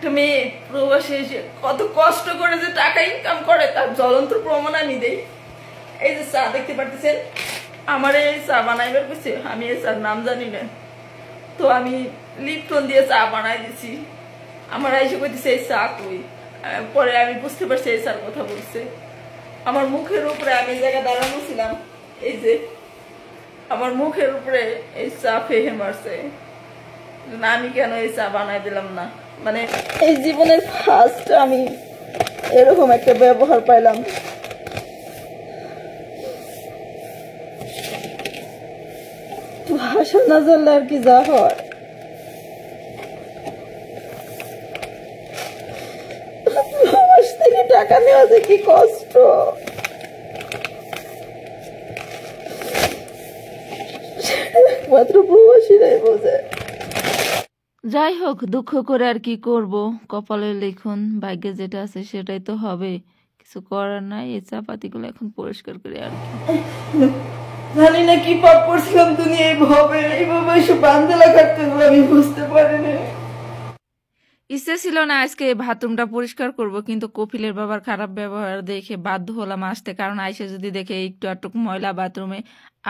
একটা মেয়ে প্রবাসে এসে কত কষ্ট করে যে টাকা ইনকাম করে তার জ্বলন্ত প্রমাণ আমি দেই। এই যে চা দেখতে পারতেছেন, আমার এই চা বানাইবার কিছু, আমি এই চার নাম জানি না, তো আমি লিপটন দিয়ে চা বানাই দিছি। আমার এসে কইতেছে এই চা কই, পরে আমি বুঝতে পারছি এই চার কথা বলছে। আমার মুখের উপরে, আমি জায়গায় দাঁড়ানো ছিলাম, এই যে আমার মুখের উপরে এই চা ফেহে মারছে। না আমি কেন এই চা বানাই দিলাম না, মানে এই জীবনের ফার্স্ট আমি এরকম একটা ব্যবহার পাইলাম। ভাষা না জানলে আর কি যা হয়। প্রবাস থেকে টাকা নেওয়া যে কি কষ্ট, একমাত্র প্রবাসীরাই বোঝে। যাই হোক, দুঃখ করে আর কি করব, কপালে লিখুন, ভাগ্যে যেটা আছে সেটাই তো হবে, কিছু করার নাই। এই চাপাতিগুলো এখন পরিষ্কার করে আর কি। জানি না কি পাপ করছিলাম দুনিয়া, এইভাবে এসব বান্ধলা কাটতে আমি বুঝতে পারিনি। ইচ্ছে ছিল না আজকে বাথরুমটা পরিষ্কার করব, কিন্তু কপিলের বাবার খারাপ ব্যবহার দেখে বাধ্য হলাম আসতে। কারণ আইসা যদি দেখে একটু আটটুক ময়লা বাথরুমে,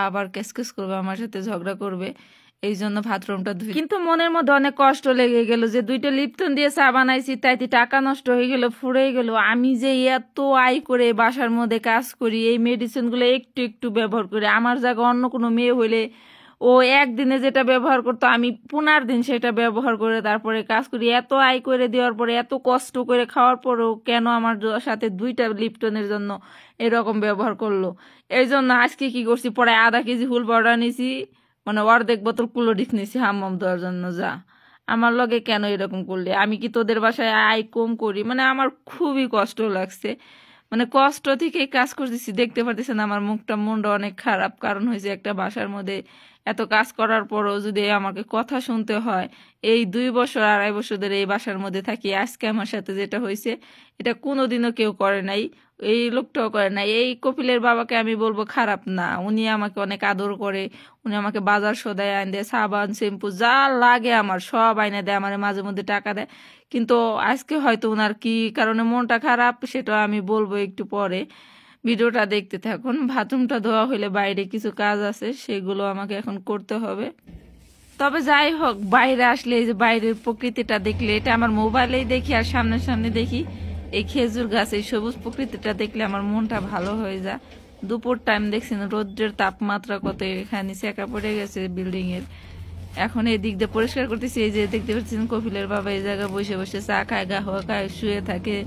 আবার ক্যাসকেস করবে, আমার সাথে ঝগড়া করবে, এই জন্য বাথরুমটা ধুই। কিন্তু মনের মধ্যে অনেক কষ্ট লেগে গেল যে 2টা লিপটন দিয়ে চা বানাইছি, তাইতে টাকা নষ্ট হয়ে গেল, ফুরে গেল। আমি যে এত আয় করে বাসার মধ্যে কাজ করি, এই মেডিসিনগুলো একটু একটু ব্যবহার করি। আমার জায়গায় অন্য কোনো মেয়ে হইলে ও একদিনে যেটা ব্যবহার করতো, আমি 15 দিন সেটা ব্যবহার করে তারপরে কাজ করি। এত আয় করে দেওয়ার পরে, এত কষ্ট করে খাওয়ার পরেও কেন আমার সাথে 2টা লিপটনের জন্য এরকম ব্যবহার করলো? এই জন্য আজকে কি করছি, পরে আধা কেজি হুল পাউডার নিছি, মানে অর্ধেক বোতল ক্লোরিক্স নিছি হাম্মাম দেওয়ার জন্য। যা আমার লগে কেন এরকম করলে? আমি কি তোদের বাসায় আয় কম করি? মানে আমার খুবই কষ্ট লাগছে, মানে কষ্ট থেকে কাজ করতেছি। দেখতে পারতেছেন আমার মনটা অনেক খারাপ। কারণ হয়েছে একটা বাসার মধ্যে এত কাজ করার পরও যদি আমাকে কথা শুনতে হয়। এই 2 বছর 2.5 বছর ধরে এই বাসার মধ্যে থাকি, আজকে আমার সাথে যেটা হয়েছে এটা কোনোদিনও কেউ করে নাই, এই লোকটাও করে নাই। এই কপিলের বাবাকে আমি বলবো খারাপ না, উনি আমাকে অনেক আদর করে, উনি আমাকে বাজার সদায় আইন দেয়, সাবান শ্যাম্পু যা লাগে আমার সব আইনে দেয়, আমার মাঝে মধ্যে টাকা দেয়। কিন্তু আজকে হয়তো ওনার কি কারণে মনটা খারাপ সেটা আমি বলবো একটু পরে। ভিডিওটা দেখতে থাকুন। বাথরুমটা ধোয়া হলে বাইরে কিছু কাজ আছে, সেগুলো আমাকে এখন করতে হবে। তবে যাই হোক, বাইরে আসলে এই যে বাইরের প্রকৃতিটা দেখলে, এটা আমার মোবাইলেই দেখি আর সামনে সামনে দেখি, এই খেজুর গাছ, এই সবুজ প্রকৃতিটা দেখলে আমার মনটা ভালো হয়ে যায়। দুপুর টাইম দেখছেন রোদ্রের তাপমাত্রা কত, এখানে চেকা পড়ে গেছে বিল্ডিং এর। এখন এই দিক দিয়ে পরিষ্কার করতেছি। এই যে দেখতে পাচ্ছেন কপিলের বাবা এই জায়গায় বসে বসে চা খায়, গাহোয়া খায়, শুয়ে থাকে,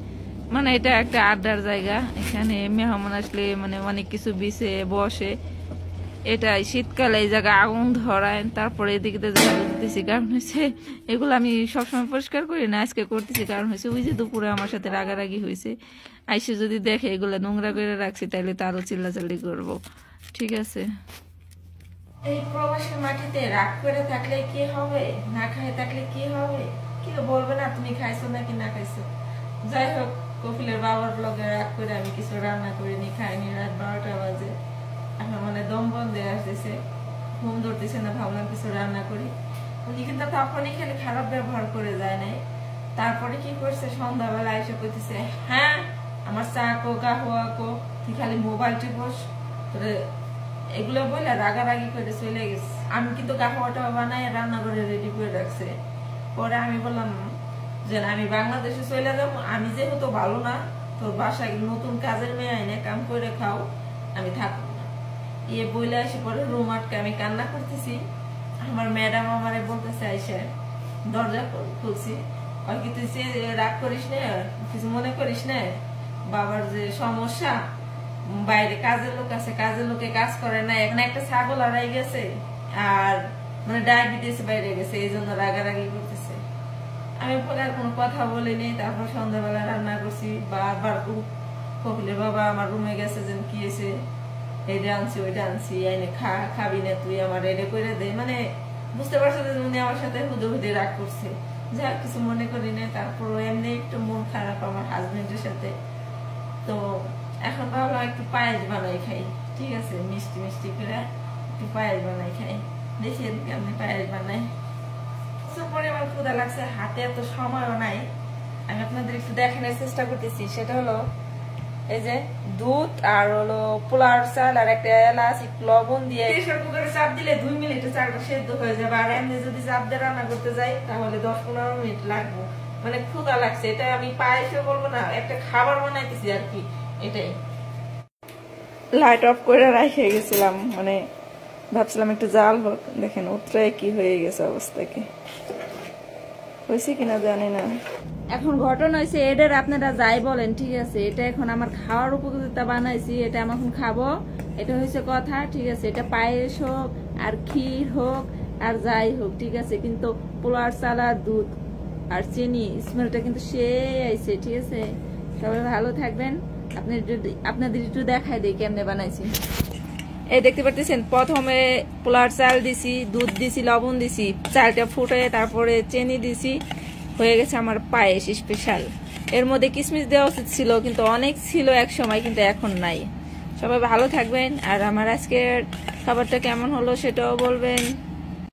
মানে এটা একটা আড্ডার জায়গা। এখানে মেহমান আসলে মানে অনেক কিছু বিছে বসে। এটা শীতকালে এই জায়গায় আগুন ধরায়, তারপরে এদিকে ঝাড়ু দিতেছি। কারণ হয়েছে এগুলো আমি সবসময় পরিষ্কার করি না, আজকে করতেছি। কারণ হয়েছে ওই যে দুপুরে আমার সাথে রাগারাগি হয়েছে, আইসে যদি দেখে এগুলো নোংরা করে রাখছি তাহলে তো আরো চিল্লাচাল্লি করবো। ঠিক আছে, এই প্রবাসের মাটিতে রাগ করে থাকলে কি হবে, না খাই থাকলে কি হবে? কেউ বলবে না তুমি খাইছো নাকি না খাইছো। যাই হোক, কপিলের বাবার ব্লগে রাগ করে আমি কিছু রান্না করিনি, খাইনি। রাত 12টা বাজে, এখন মানে দম বন্ধে আসতেছে, ঘুম ধরতেছে না, ভাবলাম কিছু রান্না করি। উনি কিন্তু তখনই খালি খারাপ ব্যবহার করে যায় নাই। তারপরে কি করছে, সন্ধ্যাবেলা এসে করতেছে, হ্যাঁ আমার চা কো গাহুয়া কো, তুই খালি মোবাইল টিপস, এগুলো বলে রাগারাগি করে চলে গেছে। আমি কিন্তু গাহুয়াটা বানাই রান্না করে রেডি করে রাখছে। পরে আমি বললাম যে আমি বাংলাদেশে চলে যাবো, আমি যেহেতু ভালো না, তোর বাসায় নতুন কাজের মেয়ে আইনে কাম করে খাও, আমি থাকবো না। বইলে আসি পরে রুম আটকে আমি কান্না করতেছি। আমার ম্যাডাম আমারে বলতেছে, আইসা দরজা খুলছি, আর কি তুই রাগ করিস না, কিছু মনে করিস না, বাবার যে সমস্যা, বাইরে কাজের লোক আছে, কাজের লোকে কাজ করে না, এখন একটা ছাগল হারাই গেছে, আর মানে ডায়াবেটিস বাইরে গেছে, এই জন্য রাগারাগি করতেছে। আমি পরে আর কোনো কথা বলিনি। তারপর সন্ধ্যাবেলা রান্না করছি, বারবার কপিলের বাবা আমার রুমে গেছে, যেন কি হয়েছে, এটা আনছি ওইটা আনছি, আইনে খাবি না তুই, আমার এটা করে দে। মানে বুঝতে পারছো যে উনি আমার সাথে হুদে হুদে রাগ করছে, যা কিছু মনে করি না। তারপর এমনি একটু মন খারাপ আমার হাজবেন্ডের সাথে। তো এখন ভাবলাম একটু পায়েস বানাই খাই। ঠিক আছে, মিষ্টি মিষ্টি করে একটু পায়েস বানাই খাই। দেখি আমি পায়েস বানাই। পরে আমার ক্ষুধা লাগছে, হাতে এত সময়ও নাই, আমি আপনাদের একটু দেখানোর চেষ্টা করতেছি। সেটা হলো এই যে দুধ আর হলো পোলার চাল আর একটা এলাচ একটু লবণ দিয়ে প্রেসার কুকারে চাপ দিলে 2 মিনিটে চালটা সেদ্ধ হয়ে যাবে। আর এমনি যদি চাপ দিয়ে রান্না করতে যাই তাহলে 10-15 মিনিট লাগবে। মানে ক্ষুধা লাগছে, এটা আমি পায়েসও বলবো না, একটা খাবার বানাইতেছি আর কি। এটাই লাইট অফ করে রেখে গেছিলাম, মানে ভাবছিলাম একটু জাল হোক। দেখেন উতরায় কি হয়ে গেছে অবস্থা, কি হয়েছে কিনা জানি না। এখন ঘটনা হয়েছে এটার আপনারা যাই বলেন, ঠিক আছে, এটা এখন আমার খাওয়ার উপযোগিতা বানাইছি, এটা আমি এখন খাবো, এটা হয়েছে কথা, ঠিক আছে। এটা পায়েস হোক আর ক্ষীর হোক আর যাই হোক, ঠিক আছে, কিন্তু পোলার চাল আর দুধ আর চিনি স্মেলটা কিন্তু সেই আইছে, ঠিক আছে। সবাই ভালো থাকবেন। আপনাদের একটু দেখাই দিই কেমনে বানাইছি। এই দেখতে পাচ্ছেন, প্রথমে পোলার চাল দিছি, দুধ দিছি, লবণ দিছি, চালটা ফুটে তারপরে চিনি দিছি, হয়ে গেছে আমার পায়েস স্পেশাল। এর মধ্যে কিশমিশ দেওয়া উচিত ছিল, কিন্তু অনেক ছিল এক সময়, কিন্তু এখন নাই। সবাই ভালো থাকবেন, আর আমার আজকের খাবারটা কেমন হলো সেটাও বলবেন।